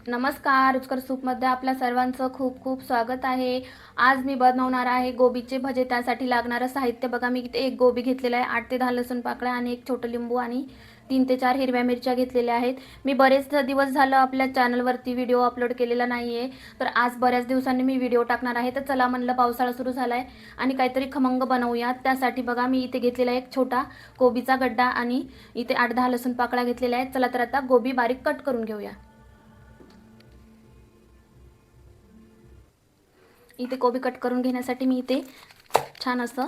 नमस्कार, रुचकर सूपमध्ये आपल्या सर्वांचं खूप खूप स्वागत आहे। आज मी बनवणार आहे गोबीचे भजे। त्यासाठी लागणारं साहित्य बघा, मी इथे एक गोबी घेतलेला आहे, 8 ते 10 लसूण पाकळ्या आणि एक छोटं लिंबू आणि 3 ते 4 हिरव्या मिरच्या घेतलेल्या आहेत। मी बरेच दिवस झालं आपल्या चॅनलवरती व्हिडिओ अपलोड केलेला नाही आहे, तर आज बऱ्याच दिवसांनी मी व्हिडिओ टाकणार आहे। तर चला म्हणलं, पावसाळा सुरू झाला आहे आणि काहीतरी खमंग बनवूया। त्यासाठी बघा, मी इथे घेतलेला एक छोटा गोबीचा गड्डा आणि इथे 8-10 लसूण पाकळ्या घेतलेल्या आहेत। चला तर आता गोबी बारीक कट करून घेऊया। इथे गोबी कट करून घेण्यासाठी मी इथे छान असं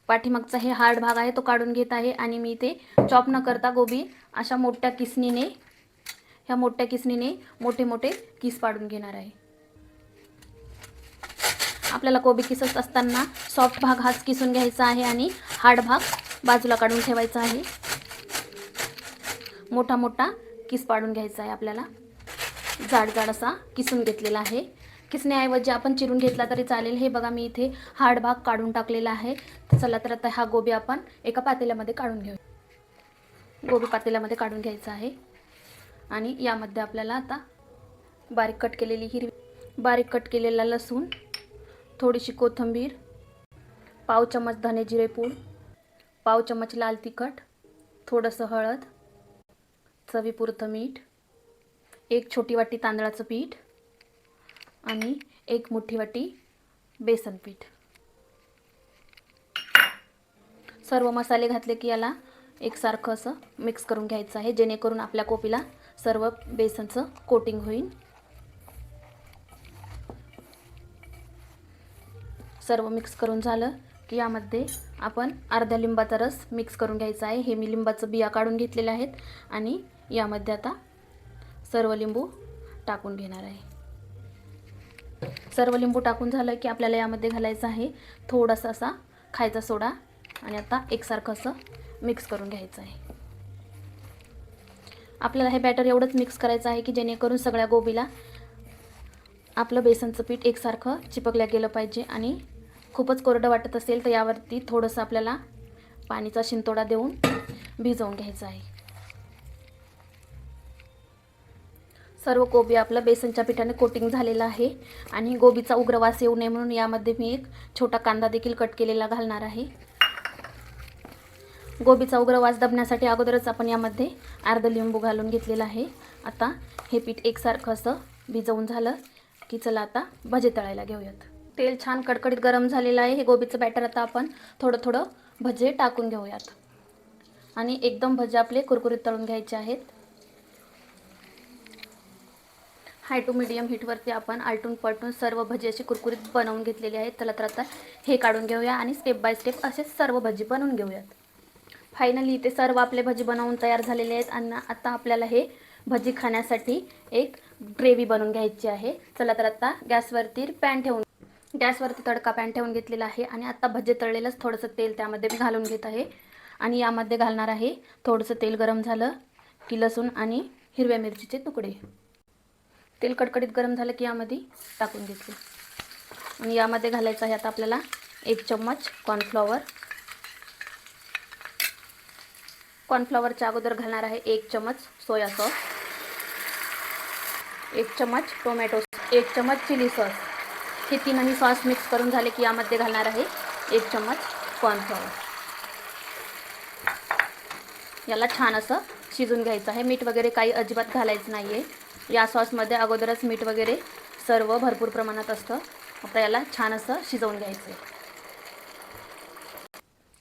पाठीमागचा हे हार्ड भाग आहे तो काढून घेत आहे आणि मी इथे चॉप न करता गोबी अशा मोठ्या किसणीने मोठे मोठे किस पाडून घेणार आहे। आपल्याला गोबी किसत असताना सॉफ्ट भाग हाच किसून घ्यायचा आहे आणि हार्ड भाग बाजूला काढून ठेवायचा आहे। मोठा मोठा किस पाडून घ्यायचा आहे आपल्याला। जाड जाड असा किसून घेतलेला आहे। किसण्याऐवजी आपण चिरून घेतला तरी चालेल। हे बघा, मी इथे हार्ड भाग काढून टाकलेला आहे। तर चला तर आता हा गोबी आपण एका पातेल्यामध्ये काढून घेऊ। गोबी पातेल्यामध्ये काढून घ्यायचा आहे आणि यामध्ये आपल्याला आता बारीक कट केलेला लसूण, थोडीशी कोथिंबीर, पाव चमच धने जिरे पूड, पाव चमच लाल तिखट, थोडंसं हळद, चवीपुरतं मीठ, एक छोटी वाटी तांदळाचं पीठ आणि एक मोठी वाटी बेसन पीठ। सर्व मसाले घातले की याला एकसारखं असं मिक्स करून घ्यायचं आहे, जेणेकरून आपल्या कोबीला सर्व बेसनचं कोटिंग होईल। सर्व मिक्स करून झालं की यामध्ये आपण अर्ध्या लिंबाचा रस मिक्स करून घ्यायचा आहे। हे मी लिंबाचं बिया काढून घेतलेले आहेत आणि यामध्ये आता सर्व लिंबू टाकून घेणार आहे। सर्व लिंबू टाकून झालं की आपल्याला यामध्ये घालायचं आहे थोडासा असा खायचा सोडा आणि आता एकसारखं असं मिक्स करून घ्यायचं आहे। आपल्याला हे बॅटर एवढंच मिक्स करायचं आहे की जेणेकरून सगळ्या गोबीला आपलं बेसनचं पीठ एकसारखं चिपकल्या गेलं पाहिजे। आणि खूपच कोरडं वाटत असेल तर यावरती थोडंसं आपल्याला पाणीचा शिंतोडा देऊन भिजवून घ्यायचं आहे। सर्व गोबी आपलं बेसनच्या पिठाने कोटिंग झालेलं आहे आणि गोबीचा उग्र वास येऊ नये म्हणून यामध्ये मी एक छोटा कांदा देखील कट केलेला घालणार आहे। गोबीचा उग्र वास दबण्यासाठी अगोदरच आपण यामध्ये अर्ध लिंबू घालून घेतलेला आहे। आता हे पीठ एकसारखं असं भिजवून झालं की चला आता भजे तळायला घेऊयात। तेल छान कडकडीत गरम झालेलं आहे। हे गोबीचं बॅटर आता आपण थोडं थोडं भजे टाकून घेऊयात आणि एकदम भजे आपले कुरकुरीत तळून घ्यायचे आहेत। हाय टू मीडियम हीटवरती आपण आलटून पलटून सर्व भजी अशी कुरकुरीत बनवून घेतलेली आहेत। चला तर आता हे काढून घेऊया आणि स्टेप बाय स्टेप असे सर्व भजी बनवून घेऊयात। फायनली इथे सर्व आपले भजी बनवून तयार झालेले आहेत आणि आता आपल्याला हे भजी खाण्यासाठी एक ग्रेव्ही बनवून घ्यायची आहे। चला तर आता गॅसवरती तडका पॅन ठेवून घेतलेला आहे आणि आता भजे तळलेलंच थोडंसं तेल त्यामध्ये मी घालून घेत आहे आणि यामध्ये घालणार आहे थोडंसं तेल गरम झालं की लसूण आणि हिरव्या मिरचीचे तुकडे। तेल कडकडीत गरम झालं की यामध्ये टाकून घेतले आणि यामध्ये घालायचं आहे आता आपल्याला 1 चम्मच कॉर्नफ्लॉवरच्या अगोदर घालणार आहे 1 चम्मच सोया सॉस, 1 चम्मच टोमॅटो, 1 चम्मच चिली सॉस। हे तीनही सॉस मिक्स करून झाले की यामध्ये घालणार आहे 1 चम्मच कॉर्नफ्लॉवर। याला छान असं शिजून घ्यायचं आहे। मीठ वगैरे काही अजिबात घालायचं नाही आहे। या सॉसमध्ये अगोदरच मीठ वगैरे सर्व भरपूर प्रमाणात असतं। आता याला छान असं शिजवून घ्यायचं आहे।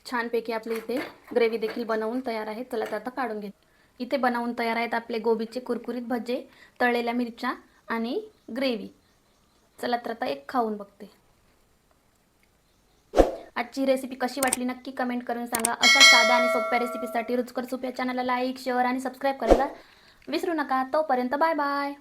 छानपैकी आपले इथे ग्रेव्ही देखील बनवून तयार आहे। चला तर आता काढून घेऊ। इथे बनवून तयार आहेत आपले गोबीचे कुरकुरीत भजे, तळलेल्या मिरच्या आणि ग्रेव्ही। चला तर आता एक खाऊन बघते। आजची रेसिपी कशी वाटली नक्की कमेंट करून सांगा। अशा साध्या आणि सोप्या रेसिपीसाठी रुचकर सूप या चॅनलला लाईक, शेअर आणि सबस्क्राईब करायला विसरू नका। तोपर्यंत बाय बाय।